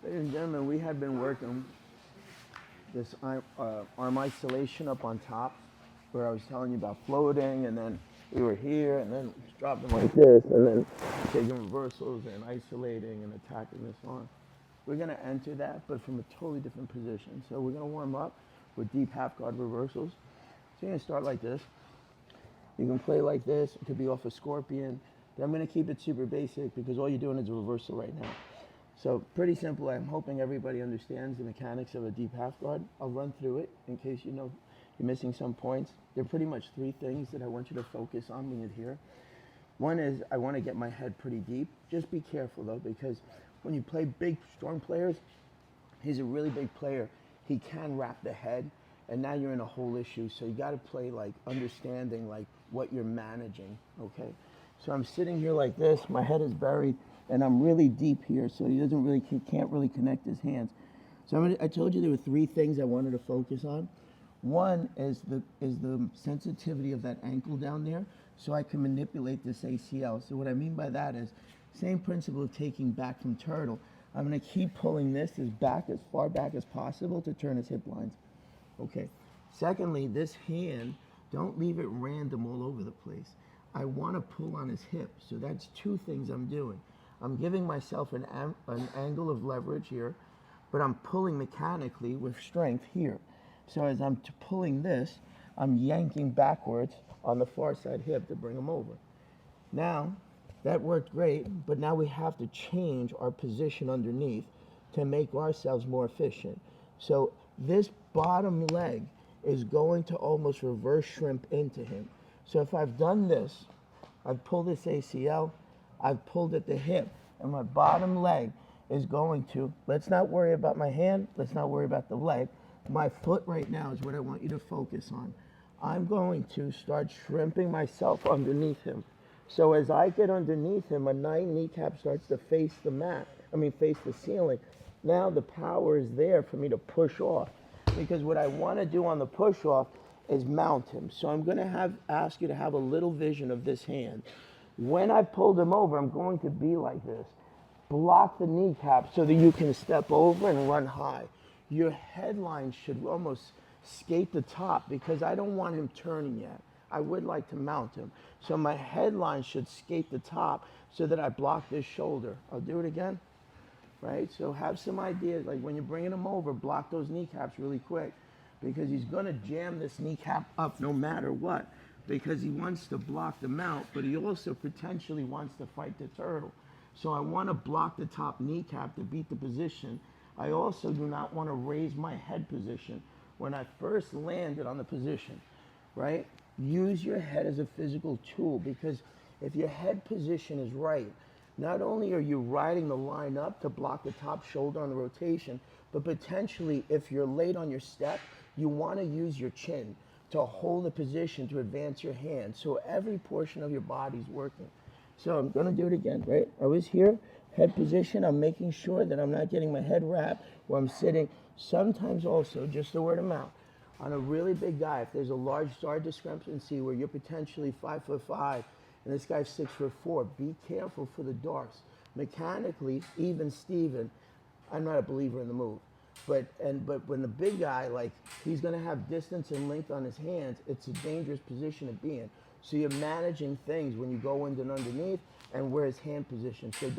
Ladies and gentlemen, we had been working this arm isolation up on top, where I was telling you about floating, and then we were here, and then dropping like this, and then taking reversals and isolating and attacking this arm. We're going to enter that, but from a totally different position. So we're going to warm up with deep half guard reversals. So you're going to start like this. You can play like this. It could be off a scorpion. But I'm going to keep it super basic because all you're doing is a reversal right now. So pretty simple. I'm hoping everybody understands the mechanics of a deep half guard. I'll run through it in case you know you're missing some points. There are pretty much three things that I want you to focus on when you're here. One is I want to get my head pretty deep. Just be careful though, because when you play big, strong players, he's a really big player. He can wrap the head, and now you're in a whole issue. So you got to play like understanding like what you're managing, okay? So I'm sitting here like this, my head is buried, and I'm really deep here, so he can't really connect his hands. So I told you there were three things I wanted to focus on. One is the sensitivity of that ankle down there, so I can manipulate this ACL. So what I mean by that is, same principle of taking back from turtle. I'm going to keep pulling this as far back as possible to turn his hip lines. Okay. Secondly, this hand, don't leave it random all over the place. I want to pull on his hip, so that's two things I'm doing. I'm giving myself an angle of leverage here, but I'm pulling mechanically with strength here. So as I'm pulling this, I'm yanking backwards on the far side hip to bring him over. Now, that worked great, but now we have to change our position underneath to make ourselves more efficient. So this bottom leg is going to almost reverse shrimp into him. So if I've done this, I've pulled this ACL, I've pulled at the hip, and my bottom leg is going to, let's not worry about my hand, let's not worry about the leg. My foot right now is what I want you to focus on. I'm going to start shrimping myself underneath him. So as I get underneath him, my kneecap starts to face face the ceiling. Now the power is there for me to push off. Because what I want to do on the push off is mount him. So I'm going to ask you to have a little vision of this hand. When I pulled him over, I'm going to be like this. Block the kneecap so that you can step over and run high. Your headline should almost skate the top because I don't want him turning yet. I would like to mount him. So my headline should skate the top so that I block this shoulder. I'll do it again, right? So have some ideas, like when you're bringing him over, block those kneecaps really quick because he's gonna jam this kneecap up no matter what because he wants to block the mount, but he also potentially wants to fight the turtle. So I wanna block the top kneecap to beat the position. I also do not wanna raise my head position when I first landed on the position, right? Use your head as a physical tool because if your head position is right, not only are you riding the line up to block the top shoulder on the rotation, but potentially if you're late on your step, you want to use your chin to hold the position to advance your hand. So every portion of your body is working. So I'm going to do it again, right? I was here, head position. I'm making sure that I'm not getting my head wrapped where I'm sitting. Sometimes also, just a word of mouth, on a really big guy, if there's a large star discrepancy where you're potentially 5'5" and this guy's 6'4", be careful for the darts. Mechanically, even Steven, I'm not a believer in the move, but when the big guy, like he's gonna have distance and length on his hands, it's a dangerous position to be in. So you're managing things when you go in and underneath and where his hand position. So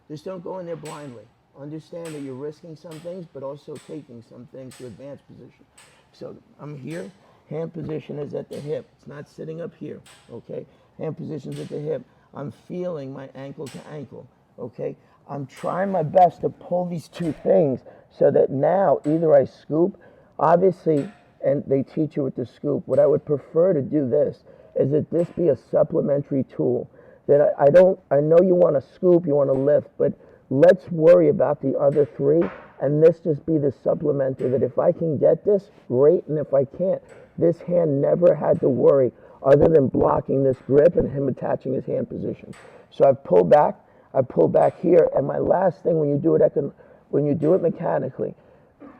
just don't go in there blindly. Understand that you're risking some things, but also taking some things to advance position. So I'm here, hand position is at the hip. It's not sitting up here, okay? Hand position's at the hip. I'm feeling my ankle to ankle, okay? I'm trying my best to pull these two things so that now either I scoop, obviously, and they teach you with the scoop. What I would prefer to do this is that this be a supplementary tool. That I know you want to scoop, you want to lift, but let's worry about the other three, and this just be the supplemental that if I can get this, great, and if I can't, this hand never had to worry other than blocking this grip and him attaching his hand position. So I pull back here, and my last thing when you do it mechanically,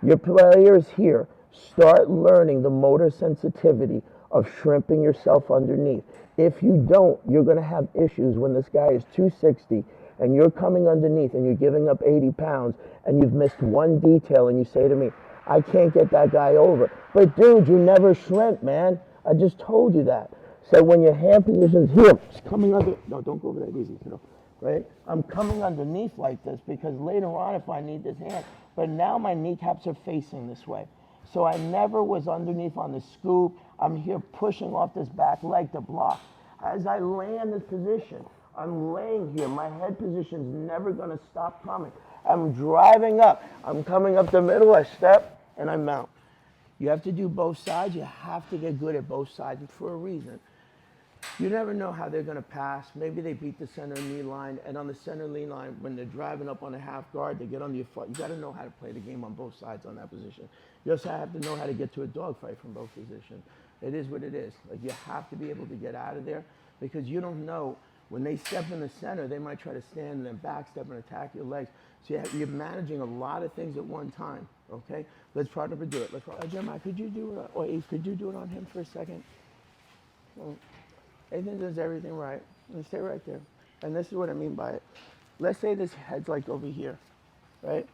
your player is here. Start learning the motor sensitivity of shrimping yourself underneath. If you don't, you're going to have issues when this guy is 260 and you're coming underneath and you're giving up 80 pounds and you've missed one detail and you say to me, I can't get that guy over. But dude, you never shrimp, man. I just told you that. So when your hand position's here, it's coming under, no, don't go over that easy, kiddo, right? I'm coming underneath like this because later on if I need this hand, but now my kneecaps are facing this way. So I never was underneath on the scoop. I'm here pushing off this back leg to block. As I land this position, I'm laying here. My head position's never gonna stop coming. I'm driving up. I'm coming up the middle, I step, and I mount. You have to do both sides. You have to get good at both sides for a reason. You never know how they're gonna pass. Maybe they beat the center knee line, and on the center knee line, when they're driving up on a half guard, they get on your foot. You gotta know how to play the game on both sides on that position. You also have to know how to get to a dogfight from both positions. It is what it is. Like, you have to be able to get out of there because you don't know. When they step in the center, they might try to stand and then back step and attack your legs. So you're managing a lot of things at one time, okay? Let's try to do it. Jeremiah, could you do it, or Ace, could you do it on him for a second? Well, Ethan does everything right. And stay right there. And this is what I mean by it. Let's say this head's like over here, right?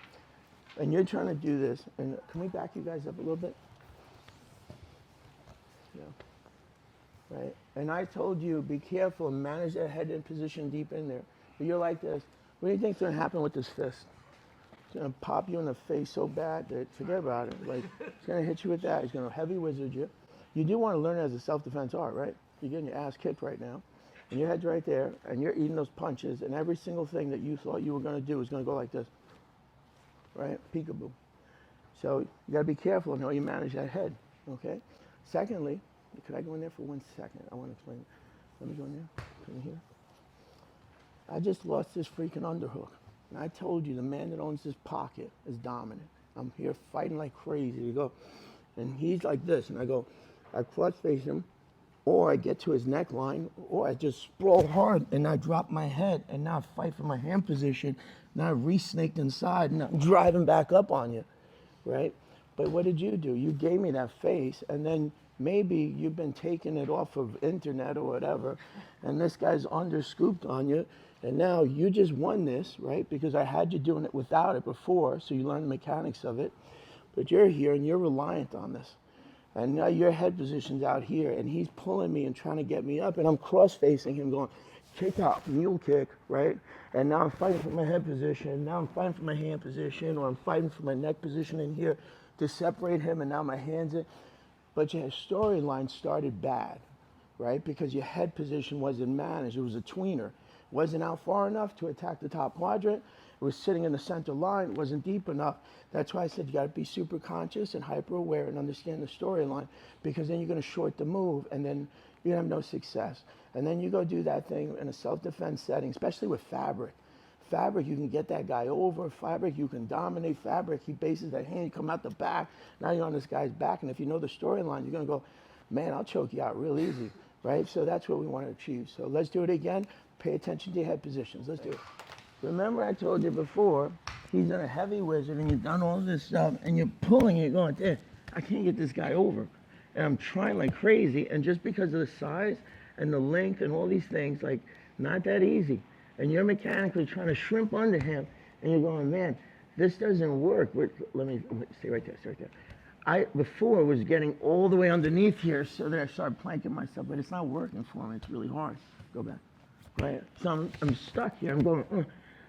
And you're trying to do this. And can we back you guys up a little bit? Yeah. Right? And I told you, be careful, manage that head in position deep in there. But you're like this. What do you think's going to happen with this fist? It's going to pop you in the face so bad that forget about it. Like, it's going to hit you with that. He's going to heavy wizard you. You do want to learn it as a self-defense art, right? You're getting your ass kicked right now. And your head's right there, and you're eating those punches, and every single thing that you thought you were going to do is going to go like this. Right? Peekaboo. So you got to be careful in how you manage that head, okay? Secondly, could I go in there for 1 second? I want to explain. Let me go in there. Come in here. I just lost this freaking underhook. And I told you the man that owns this pocket is dominant. I'm here fighting like crazy to go. And he's like this, and I go, I cross face him, or I get to his neckline, or I just sprawl hard and I drop my head and now I fight for my hand position. Now I re-snaked inside and I'm driving back up on you, right? But what did you do? You gave me that face, and then maybe you've been taking it off of internet or whatever, and this guy's under-scooped on you, and now you just won this, right? Because I had you doing it without it before, so you learned the mechanics of it. But you're here and you're reliant on this. And now your head position's out here, and he's pulling me and trying to get me up, and I'm cross-facing him going, kick out, mule kick, right? And now I'm fighting for my head position, now I'm fighting for my hand position, or I'm fighting for my neck position in here to separate him, and now my hands in. But your storyline started bad, right? Because your head position wasn't managed. It was a tweener. Wasn't out far enough to attack the top quadrant. It was sitting in the center line. It wasn't deep enough. That's why I said you got to be super conscious and hyper aware and understand the storyline, because then you're going to short the move and then you have no success. And then you go do that thing in a self-defense setting, especially with fabric. Fabric, you can get that guy over. Fabric, you can dominate. Fabric, he bases that hand, you come out the back. Now you're on this guy's back, and if you know the storyline, you're going to go, man, I'll choke you out real easy, right? So that's what we want to achieve. So let's do it again. Pay attention to your head positions. Let's do it. Remember I told you before, he's in a heavy wizard, and you've done all this stuff, and you're pulling, you're going, I can't get this guy over. And I'm trying like crazy, and just because of the size and the length and all these things, like, not that easy. And you're mechanically trying to shrimp under him, and you're going, man, this doesn't work. Let me stay right there, stay right there. I before was getting all the way underneath here, so then I started planking myself, but it's not working for me. It's really hard. Go back. Right? So I'm stuck here. I'm going,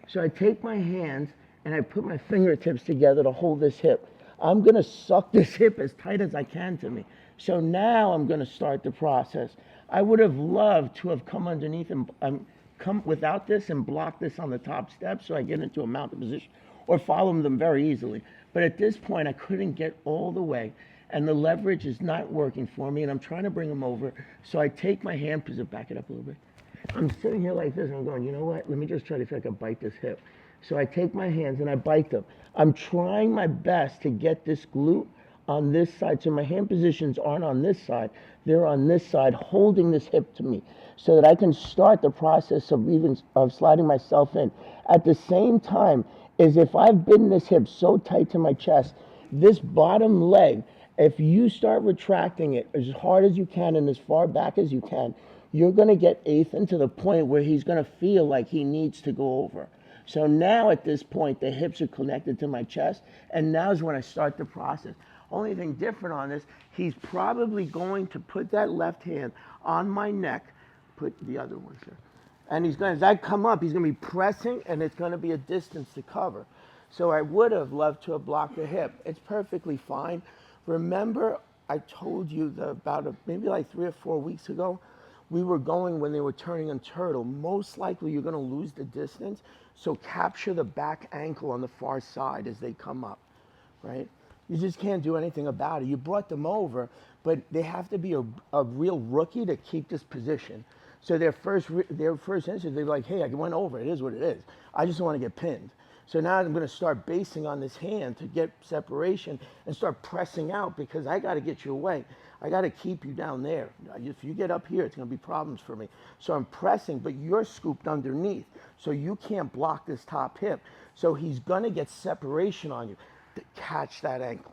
So I take my hands and I put my fingertips together to hold this hip. I'm going to suck this hip as tight as I can to me. So now I'm going to start the process. I would have loved to have come underneath and come without this and block this on the top step so I get into a mounted position or follow them very easily. But at this point, I couldn't get all the way, and the leverage is not working for me, and I'm trying to bring them over. So I take my hand, back it up a little bit. I'm sitting here like this, and I'm going, you know what? Let me just try to see if I can bite this hip. So I take my hands and I bite them. I'm trying my best to get this glute on this side. So my hand positions aren't on this side. They're on this side, holding this hip to me so that I can start the process of sliding myself in. At the same time, is if I've bitten this hip so tight to my chest, this bottom leg, if you start retracting it as hard as you can and as far back as you can, you're going to get Ethan to the point where he's going to feel like he needs to go over. So now at this point, the hips are connected to my chest, and now is when I start the process. Only thing different on this, he's probably going to put that left hand on my neck, put the other one here, and he's going to, as I come up, he's going to be pressing, and it's going to be a distance to cover. So I would have loved to have blocked the hip. It's perfectly fine. Remember, I told you maybe like 3 or 4 weeks ago, we were going when they were turning on turtle. Most likely you're going to lose the distance, so capture the back ankle on the far side as they come up, right? You just can't do anything about it. You brought them over, but they have to be a real rookie to keep this position. So their first instance, they're like, hey, I went over. It is what it is. I just don't want to get pinned. So now I'm going to start basing on this hand to get separation and start pressing out because I got to get you away. I got to keep you down there. If you get up here, it's going to be problems for me. So I'm pressing, but you're scooped underneath. So you can't block this top hip. So he's going to get separation on you. Catch that ankle.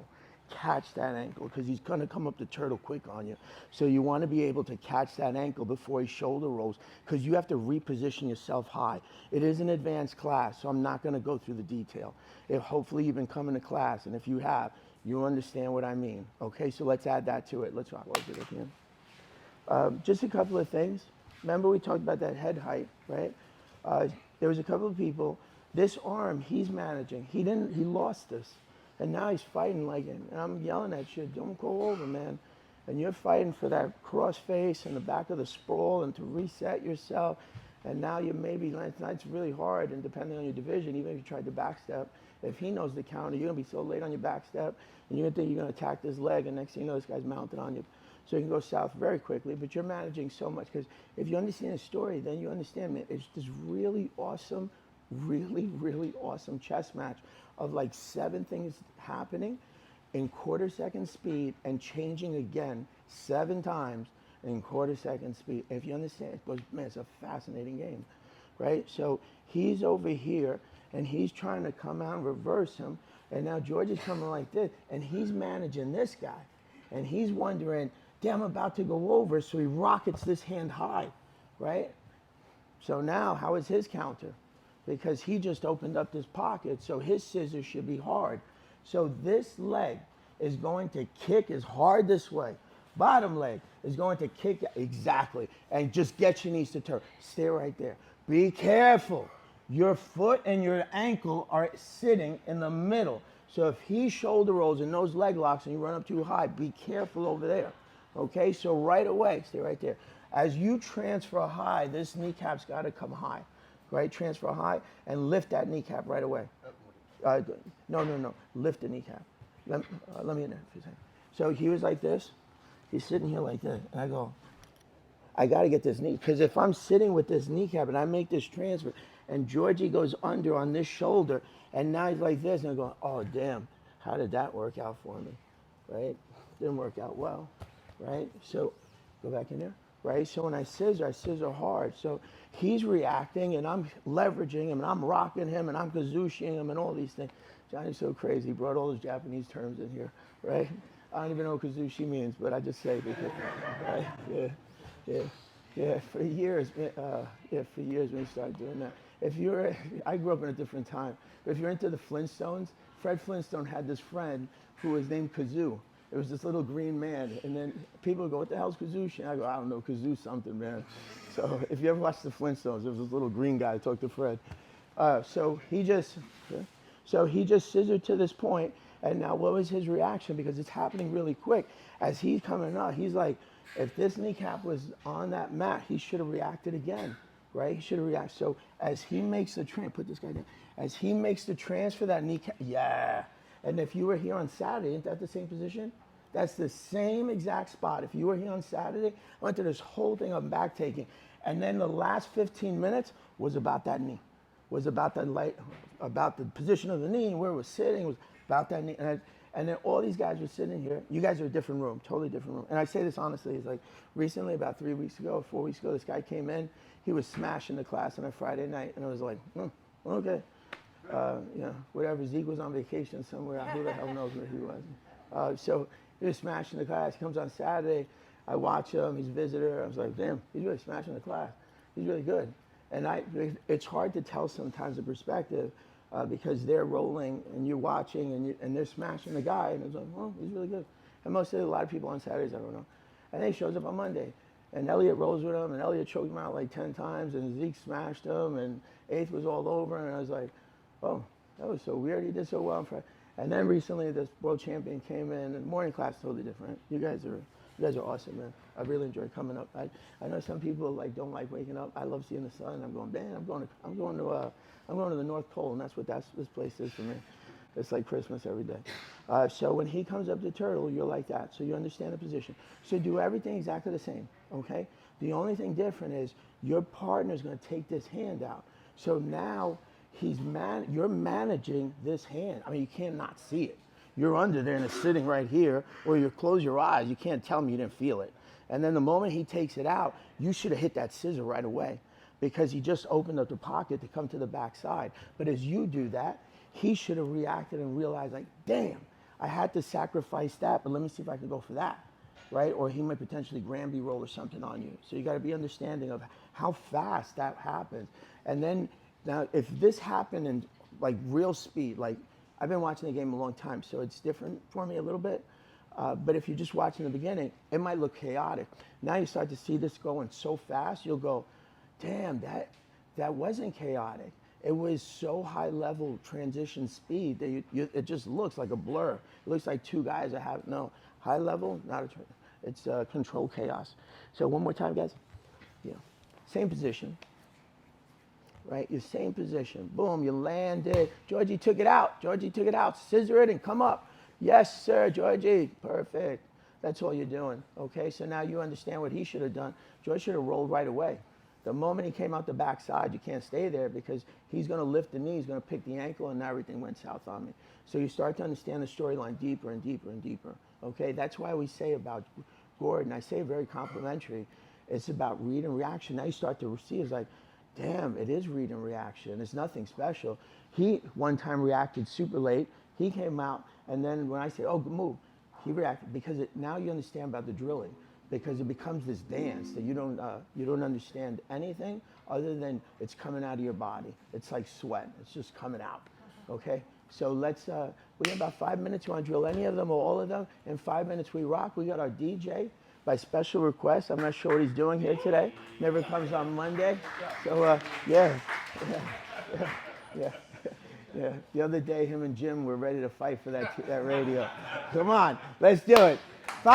Catch that ankle because he's going to come up the turtle quick on you. So you want to be able to catch that ankle before he shoulder rolls because you have to reposition yourself high. It is an advanced class, so I'm not going to go through the detail. Hopefully you've been coming to class, and if you have, you understand what I mean. Okay, so let's add that to it. Let's talk about it again. Just a couple of things. Remember we talked about that head height, right? There was a couple of people. This arm, he's managing. He lost this. And now he's fighting like it. And I'm yelling at you, don't go over, man. And you're fighting for that cross face and the back of the sprawl and to reset yourself. And now you maybe, tonight's really hard, and depending on your division, even if you tried to backstep, if he knows the counter, you're going to be so late on your backstep, and you're going to think you're going to attack this leg, and next thing you know, this guy's mounted on you. So you can go south very quickly, but you're managing so much, because if you understand the story, then you understand, man, it's this really awesome, really, really awesome chess match of like 7 things happening in quarter-second speed and changing again 7 times in quarter-second speed. If you understand, man, it's a fascinating game, right? So he's over here, and he's trying to come out and reverse him, and now George is coming like this, and he's managing this guy, and he's wondering, damn, I'm about to go over, so he rockets this hand high, right? So now, how is his counter? Because he just opened up this pocket, so his scissors should be hard. So this leg is going to kick as hard this way. Bottom leg is going to kick exactly, and just get your knees to turn. Stay right there. Be careful. Your foot and your ankle are sitting in the middle. So if he shoulder rolls and those leg locks and you run up too high, be careful over there. Okay, so right away, stay right there. As you transfer high, this kneecap's got to come high. Right, transfer high and lift that kneecap right away. No. Lift the kneecap. Let me in there for a second. So he was like this. He's sitting here like this. And I go, I got to get this knee. Because if I'm sitting with this kneecap and I make this transfer and Georgie goes under on this shoulder and now he's like this and I go, oh, damn, how did that work out for me? Right? Didn't work out well. Right? So go back in there. Right? So when I scissor hard. So he's reacting, and I'm leveraging him, and I'm rocking him, and I'm kazushiing him, and all these things. Johnny's so crazy. He brought all those Japanese terms in here, right? I don't even know what kazushi means, but I just say it because, right? Yeah. For years, when you start doing that. I grew up in a different time. But if you're into the Flintstones, Fred Flintstone had this friend who was named Kazoo. It was this little green man, and then people would go, what the hell's kazushi? And I go, I don't know, kazoo something, man. So if you ever watched the Flintstones, there was this little green guy who talked to Fred. So he just scissored to this point, and now what was his reaction? Because it's happening really quick. As he's coming up, he's like, if this kneecap was on that mat, he should have reacted again, right? He should have reacted. So as he makes the put this guy down. As he makes the transfer, that kneecap, yeah. And if you were here on Saturday, isn't that the same position? That's the same exact spot. If you were here on Saturday, I went to this whole thing of back taking. And then the last 15 minutes was about that knee, was about about the position of the knee and where it was sitting, was about that knee. And then all these guys were sitting here. You guys are a different room, totally different room. And I say this honestly, it's like recently, about 3 weeks ago, 4 weeks ago, this guy came in. He was smashing the class on a Friday night. And I was like, okay. Whatever. Zeke was on vacation somewhere. Who the hell knows where he was? So he was smashing the class. He comes on Saturday. I watch him. He's a visitor. I was like, damn, he's really smashing the class. He's really good. And it's hard to tell sometimes the perspective because they're rolling and you're watching and they're smashing the guy. And it's like, well, he's really good. And mostly a lot of people on Saturdays, I don't know. And then he shows up on Monday. And Elliot rolls with him, and Elliot choked him out like 10 times, and Zeke smashed him, and eighth was all over. And I was like, oh, that was so weird. He did so well on Friday. And then recently, this world champion came in, and morning class is totally different. You guys are awesome, man. I really enjoy coming up. I know some people like don't like waking up. I love seeing the sun. I'm going, man, I'm going to the North Pole, and that's what this place is for me. It's like Christmas every day. So when he comes up to turtle, you're like that. So you understand the position. So do everything exactly the same, okay? The only thing different is your partner's going to take this hand out. So now you're managing this hand. I mean, you can't not see it. You're under there and it's sitting right here, or you close your eyes. You can't tell me you didn't feel it. And then the moment he takes it out, you should have hit that scissor right away because he just opened up the pocket to come to the backside. But as you do that, he should have reacted and realized, like, damn, I had to sacrifice that, but let me see if I can go for that, right? Or he might potentially Granby roll or something on you. So you got to be understanding of how fast that happens. And then, now, if this happened in, like, real speed, like, I've been watching the game a long time, so it's different for me a little bit. But if you're just watching the beginning, it might look chaotic. Now you start to see this going so fast, you'll go, damn, that wasn't chaotic. It was so high level transition speed that it just looks like a blur. It looks like two guys that have, no, high level, not it's control chaos. So one more time, guys. Yeah, same position, right? Your same position. Boom, you landed. Georgie took it out. Georgie took it out. Scissor it and come up. Yes, sir, Georgie. Perfect. That's all you're doing, okay? So now you understand what he should have done. George should have rolled right away. The moment he came out the backside, you can't stay there because he's going to lift the knee, he's going to pick the ankle, and everything went south on me. So you start to understand the storyline deeper and deeper and deeper, okay? That's why we say about Gordon, I say very complimentary, it's about read and reaction. Now you start to see, it's like, damn, it is read and reaction. It's nothing special. He one time reacted super late. He came out, and then when I say, oh, move, he reacted because now you understand about the drilling. Because it becomes this dance that you don't understand anything other than it's coming out of your body. It's like sweat. It's just coming out, okay? So let's, we have about 5 minutes. You want to drill any of them or all of them? In 5 minutes, we rock. We got our DJ by special request. I'm not sure what he's doing here today. Never comes on Monday. So, yeah. The other day, him and Jim were ready to fight for that radio. Come on, let's do it. 5